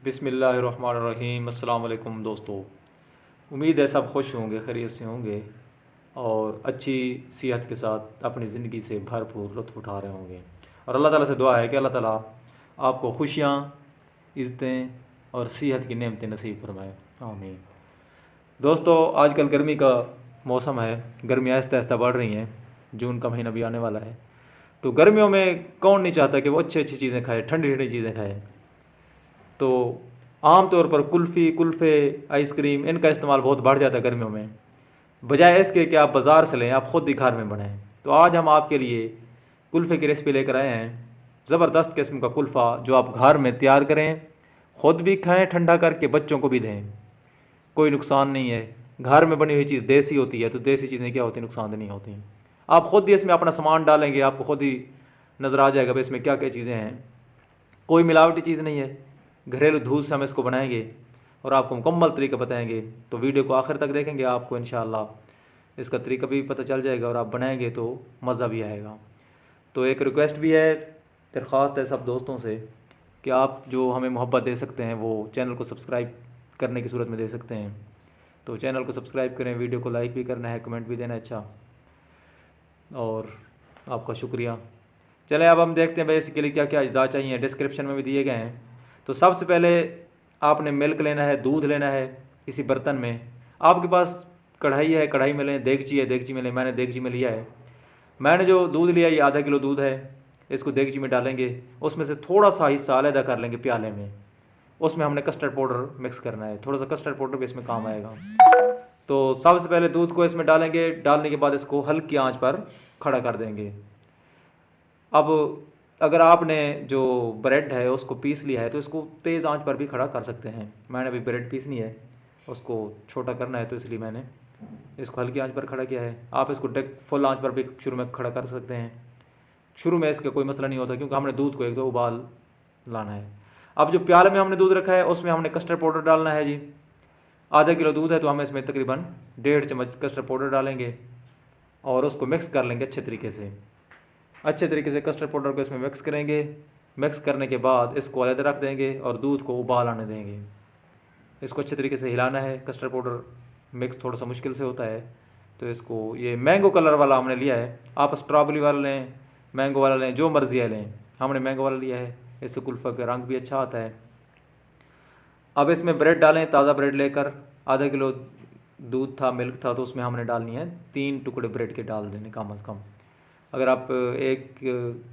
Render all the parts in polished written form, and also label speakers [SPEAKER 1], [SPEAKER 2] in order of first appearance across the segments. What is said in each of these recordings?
[SPEAKER 1] बिस्मिल्लाहिर्रहमानिर्रहीम। अस्सलाम वालेकुम दोस्तों। उम्मीद है सब खुश होंगे, खैरियत से होंगे और अच्छी सेहत के साथ अपनी ज़िंदगी से भरपूर लुत्फ़ उठा रहे होंगे। और अल्लाह ताला से दुआ है कि अल्लाह ताला आपको खुशियाँ, इज़्ज़तें और सेहत की नेमतें नसीब फरमाए, आमीन। दोस्तों, आजकल गर्मी का मौसम है, गर्मी आहिस्ता आहिस्ता बढ़ रही हैं, जून का महीना भी आने वाला है। तो गर्मियों में कौन नहीं चाहता कि वो अच्छी अच्छी चीज़ें खाए, ठंडी ठंडी चीज़ें खाए। तो आम तौर पर कुल्फ़ी, कुल्फ़े, आइसक्रीम इनका इस्तेमाल बहुत बढ़ जाता है गर्मियों में। बजाय इसके कि आप बाज़ार से लें, आप ख़ुद ही घर में बनाएं। तो आज हम आपके लिए कुल्फ़े की रेसिपी लेकर आए हैं। ज़बरदस्त किस्म का कुल्फ़ा जो आप घर में तैयार करें, ख़ुद भी खाएं, ठंडा करके बच्चों को भी दें, कोई नुकसान नहीं है। घर में बनी हुई चीज़ देसी होती है, तो देसी चीज़ें क्या होती हैं, नुकसान नहीं होती। आप ख़ुद ही इसमें अपना सामान डालेंगे, आपको ख़ुद ही नज़र आ जाएगा भाई इसमें क्या क्या चीज़ें हैं। कोई मिलावटी चीज़ नहीं है, घरेलू दूध से हम इसको बनाएंगे और आपको मुकम्मल तरीका बताएंगे। तो वीडियो को आखिर तक देखेंगे, आपको इंशाअल्लाह इसका तरीका भी पता चल जाएगा और आप बनाएंगे तो मज़ा भी आएगा। तो एक रिक्वेस्ट भी है, दरख्वास्त है सब दोस्तों से कि आप जो हमें मोहब्बत दे सकते हैं वो चैनल को सब्सक्राइब करने की सूरत में दे सकते हैं। तो चैनल को सब्सक्राइब करें, वीडियो को लाइक भी करना है, कमेंट भी देना है अच्छा, और आपका शुक्रिया। चलें अब हम देखते हैं भाई इसके लिए क्या क्या अज्जा चाहिए, डिस्क्रिप्शन में भी दिए गए हैं। तो सबसे पहले आपने मिल्क लेना है, दूध लेना है किसी बर्तन में। आपके पास कढ़ाई है, कढ़ाई में लें, देगची है, देगची में लें। मैंने देगची में लिया है। मैंने जो दूध लिया ये आधा किलो दूध है। इसको देगची में डालेंगे, उसमें से थोड़ा सा हिस्सा अलग कर लेंगे प्याले में। उसमें हमने कस्टर्ड पाउडर मिक्स करना है, थोड़ा सा कस्टर्ड पाउडर भी इसमें काम आएगा। तो सबसे पहले दूध को इसमें डालेंगे, डालने के बाद इसको हल्की आंच पर खड़ा कर देंगे। अब अगर आपने जो ब्रेड है उसको पीस लिया है तो इसको तेज़ आंच पर भी खड़ा कर सकते हैं। मैंने अभी ब्रेड पीसनी है, उसको छोटा करना है, तो इसलिए मैंने इसको हल्की आंच पर खड़ा किया है। आप इसको फुल आंच पर भी शुरू में खड़ा कर सकते हैं। शुरू में इसका कोई मसला नहीं होता क्योंकि हमने दूध को एक दो उबाल लाना है। अब जो प्याले में हमने दूध रखा है उसमें हमने कस्टर्ड पाउडर डालना है जी। आधा किलो दूध है तो हम इसमें तकरीबन 1.5 चम्मच कस्टर्ड पाउडर डालेंगे और उसको मिक्स कर लेंगे अच्छे तरीके से। अच्छे तरीके से कस्टर्ड पाउडर को इसमें मिक्स करेंगे। मिक्स करने के बाद इसको अलग रख देंगे और दूध को उबाल आने देंगे। इसको अच्छे तरीके से हिलाना है। कस्टर्ड पाउडर मिक्स थोड़ा सा मुश्किल से होता है, तो इसको ये मैंगो कलर वाला हमने लिया है। आप स्ट्रॉबेरी वाला लें, मैंगो वाला लें, जो मर्ज़ी है लें। हमने मैंगो वाला लिया है, इससे कुल्फ़ा का रंग भी अच्छा आता है। अब इसमें ब्रेड डालें, ताज़ा ब्रेड लेकर। आधा किलो दूध था, मिल्क था, तो उसमें हमने डालनी है 3 टुकड़े ब्रेड के डाल देने कम अज़ कम। अगर आप 1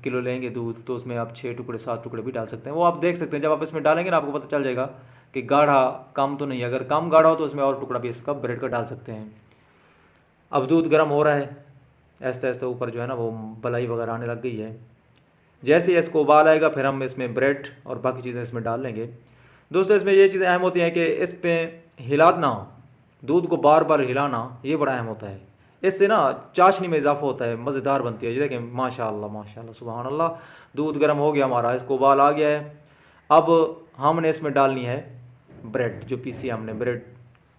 [SPEAKER 1] किलो लेंगे दूध तो उसमें आप 6 टुकड़े 7 टुकड़े भी डाल सकते हैं। वो आप देख सकते हैं, जब आप इसमें डालेंगे ना आपको पता चल जाएगा कि गाढ़ा कम तो नहीं है। अगर कम गाढ़ा हो तो उसमें और टुकड़ा भी इसका ब्रेड का डाल सकते हैं। अब दूध गर्म हो रहा है, ऐसा ऐसा ऊपर जो है ना वो मलाई वगैरह आने लग गई है। जैसे ही इसको उबाल आएगा फिर हम इसमें ब्रेड और बाकी चीज़ें इसमें डाल लेंगे। दोस्तों, इसमें ये चीज़ें अहम होती हैं कि इस पर हिलाना, दूध को बार बार हिलाना, ये बड़ा अहम होता है। इससे ना चाशनी में इजाफा होता है, मज़ेदार बनती है। ये देखें, माशाल्लाह माशाल्लाह, सुभान अल्लाह। दूध गर्म हो गया हमारा, इसको उबाल आ गया है। अब हमने इसमें डालनी है ब्रेड, जो पीसी हमने ब्रेड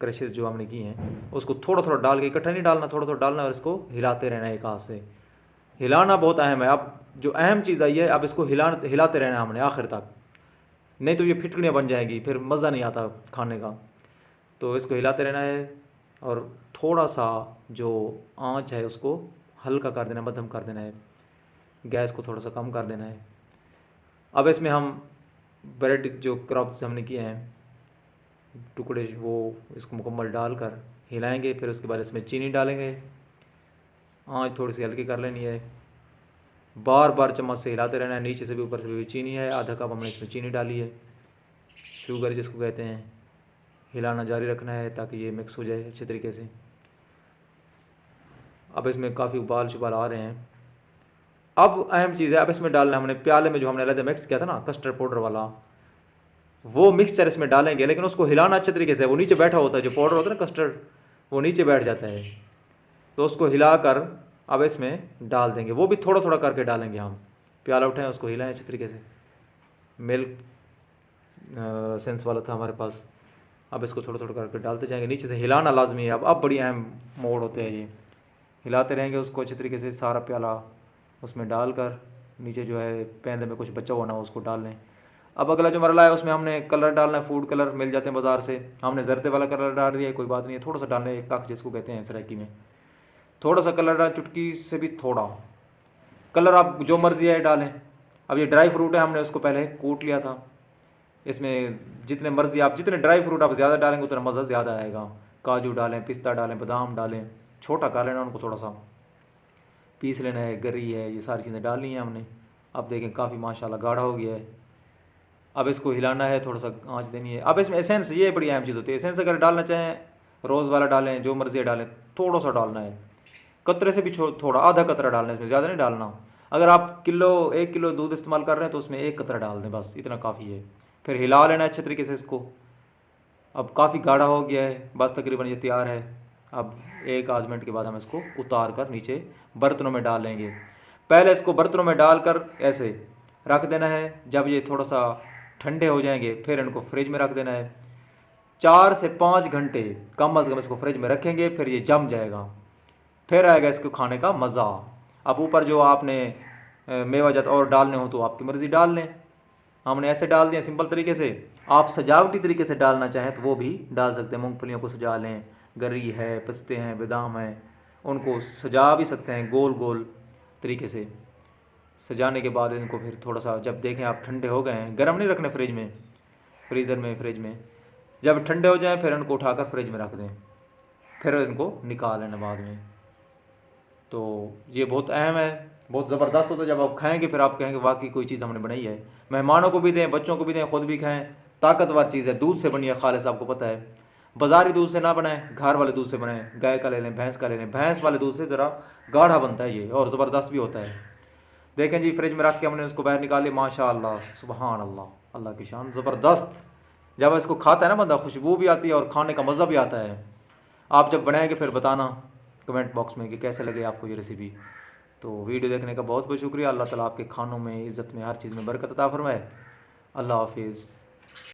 [SPEAKER 1] क्रशेस जो हमने की हैं उसको थोड़ा थोड़ा डाल के, इकट्ठा नहीं डालना, थोड़ा थोड़ा डालना और इसको हिलाते रहना है एक हाथ से। हिलाना बहुत अहम है। अब जो अहम चीज़ आई है, अब इसको हिलाते रहना है हमने आखिर तक, नहीं तो ये फिटकड़ियाँ बन जाएंगी, फिर मज़ा नहीं आता खाने का। तो इसको हिलाते रहना है और थोड़ा सा जो आंच है उसको हल्का कर देना, मध्यम कर देना है। गैस को थोड़ा सा कम कर देना है। अब इसमें हम ब्रेड जो क्रब्स हमने किए हैं टुकड़े, वो इसको मुकम्मल डालकर हिलाएंगे। फिर उसके बाद इसमें चीनी डालेंगे। आंच थोड़ी सी हल्की कर लेनी है, बार बार चम्मच से हिलाते रहना है। नीचे से भी ऊपर से भी चीनी है, आधा कप हमने इसमें चीनी डाली है, शुगर जिसको कहते हैं। हिलाना जारी रखना है ताकि ये मिक्स हो जाए अच्छे तरीके से। अब इसमें काफ़ी उबाल शुबाल आ रहे हैं। अब अहम चीज़ है, अब इसमें डालना हमने प्याले में जो हमने अलग मिक्स किया था ना कस्टर्ड पाउडर वाला, वो मिक्सचर इसमें डालेंगे। लेकिन उसको हिलाना अच्छे तरीके से, वो नीचे बैठा होता है, जो पाउडर होता है ना कस्टर्ड, वो नीचे बैठ जाता है। तो उसको हिलाकर अब इसमें डाल देंगे, वो भी थोड़ा थोड़ा करके डालेंगे हम। प्याला उठाएं, उसको हिलाएं अच्छे तरीके से। मिल्क सेंस वाला था हमारे पास। अब इसको थोड़ा थोड़ा करके डालते जाएंगे, नीचे से हिलाना लाजमी है। अब बड़ी अहम मोड़ होते हैं ये, हिलाते रहेंगे उसको अच्छे तरीके से। सारा प्याला उसमें डालकर नीचे जो है पेंदे में कुछ बचा हुआ ना उसको डाल लें। अब अगला जो मरला है उसमें हमने कलर डालना है, फूड कलर मिल जाते हैं बाज़ार से। हमने जरदे वाला कलर डाल दिया है, कोई बात नहीं है, थोड़ा सा डालना है, एक कख जिसको कहते हैं सराइकी में, थोड़ा सा कलर डाल, चुटकी से भी थोड़ा कलर, आप जो मर्ज़ी है डालें। अब ये ड्राई फ्रूट है, हमने उसको पहले कूट लिया था। इसमें जितने मर्ज़ी आप, जितने ड्राई फ्रूट आप ज़्यादा डालेंगे उतना मज़ा ज़्यादा आएगा। काजू डालें, पिस्ता डालें, बादाम डालें, छोटा कर लेना उनको, थोड़ा सा पीस लेना है, गरी है, ये सारी चीज़ें डालनी है हमने। अब देखें काफ़ी माशाल्लाह गाढ़ा हो गया है। अब इसको हिलाना है, थोड़ा सा आँच देनी है। अब इसमें एसेंस, ये बड़ी अहम चीज़ होती है। एसेंस अगर डालना चाहें रोज़ वाला डालें, जो मर्ज़ी डालें, थोड़ा सा डालना है, कतरे से भी थोड़ा, आधा कतरा डालना है, इसमें ज़्यादा नहीं डालना। अगर आप 1 किलो दूध इस्तेमाल कर रहे हैं तो उसमें 1 कतरा डाल दें, बस इतना काफ़ी है। फिर हिला लेना अच्छे तरीके से इसको। अब काफ़ी गाढ़ा हो गया है, बस तकरीबन ये तैयार है। अब 1 आध मिनट के बाद हम इसको उतार कर नीचे बर्तनों में डाल लेंगे। पहले इसको बर्तनों में डालकर ऐसे रख देना है। जब ये थोड़ा सा ठंडे हो जाएंगे फिर इनको फ्रिज में रख देना है। 4 से 5 घंटे कम अज़ कम इसको फ्रिज में रखेंगे, फिर ये जम जाएगा, फिर आएगा इसको खाने का मज़ा। अब ऊपर जो आपने मेवा जात और डालने हो तो आपकी मर्ज़ी डाल लें, हमने ऐसे डाल दिया सिंपल तरीके से। आप सजावटी तरीके से डालना चाहें तो वो भी डाल सकते हैं, मूंगफलियों को सजा लें, गरी है, पिस्ते हैं, बादाम हैं, उनको सजा भी सकते हैं गोल गोल तरीके से। सजाने के बाद इनको फिर थोड़ा सा जब देखें आप ठंडे हो गए हैं, गर्म नहीं रखने फ्रिज में, फ्रीज़र में, फ्रिज में, जब ठंडे हो जाएं फिर इनको उठाकर फ्रिज में रख दें, फिर इनको निकाल लेना बाद में। तो ये बहुत अहम है, बहुत ज़बरदस्त होता है। जब आप खाएंगे फिर आप कहेंगे वाकई कोई चीज़ हमने बनाई है। मेहमानों को भी दें, बच्चों को भी दें, ख़ुद भी खाएं। ताकतवर चीज़ है, दूध से बनी है खालिस, आपको पता है। बाज़ारी दूध से ना बनाएं, घर वाले दूध से बनाएं। गाय का ले लें, भैंस का ले लें, भैंस वाले दूध से ज़रा गाढ़ा बनता है ये और ज़बरदस्त भी होता है। देखें जी, फ्रिज में रख के हमने उसको बाहर निकाले, माशाअल्लाह, सुबहान अल्लाह, अल्लाह की शान, ज़बरदस्त। जब इसको खाता है ना बंदा, खुशबू भी आती है और खाने का मज़ा भी आता है। आप जब बनाएंगे फिर बताना कमेंट बॉक्स में कि कैसे लगे आपको ये रेसिपी। तो वीडियो देखने का बहुत बहुत शुक्रिया। अल्लाह ताला आपके खानों में, इज़्ज़त में, हर चीज़ में बरकत अता फरमाए। अल्लाह हाफिज़।